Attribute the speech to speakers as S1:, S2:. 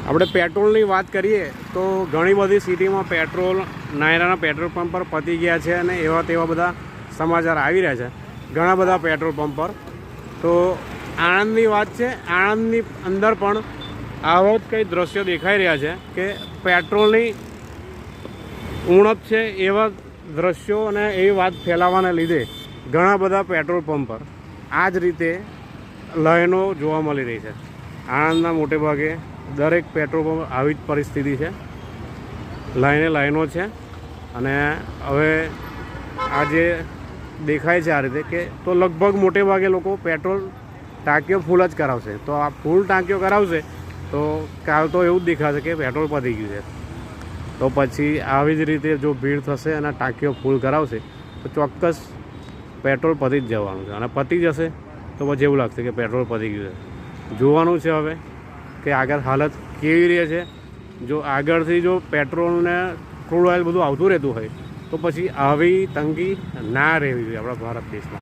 S1: આપણે પેટ્રોલની વાત કરીએ તો ઘણી બધી સિટીમાં પેટ્રોલ નાયરાના પેટ્રોલ પંપ પર પતી ગયા છે અને એવા તેવા બધા સમાચાર આવી રહ્યા છે ઘણા બધા પેટ્રોલ પંપ પર. તો આણંદની વાત છે, આણંદની અંદર પણ આવો જ કંઈ દ્રશ્યો દેખાઈ રહ્યા છે કે પેટ્રોલની ઉણપ છે એવા દ્રશ્યો અને એવી વાત ફેલાવાને લીધે ઘણા બધા પેટ્રોલ પંપ પર આ જ રીતે લાઈનો જોવા મળી રહી છે. આણંદના મોટે ભાગે દરેક પેટ્રોલ પંપ આવી જ પરિસ્થિતિ છે, લાઈનો છે. અને હવે આ જે દેખાય છે આ રીતે કે તો લગભગ મોટે ભાગે લોકો પેટ્રોલ ટાંકીઓ ફૂલ જ કરાવશે. તો આ ફૂલ ટાંકીઓ કરાવશે તો કાલ તો એવું જ દેખાશે કે પેટ્રોલ પતી ગયું છે. તો પછી આવી જ રીતે જો ભીડ થશે અને ટાંકીઓ ફૂલ કરાવશે તો ચોક્કસ પેટ્રોલ પતી જ જવાનું છે. અને પતી જશે તો પછી એવું લાગશે કે પેટ્રોલ પતી ગયું છે. જોવાનું છે હવે કે આગળ હાલત કેવી રહે છે. જો આગળથી જો પેટ્રોલને ક્રૂડ ઓઇલ બધું આવતું રહેતું હોય તો પછી આવી તંગી ના રહેવી જોઈએ આપણા ભારત દેશમાં.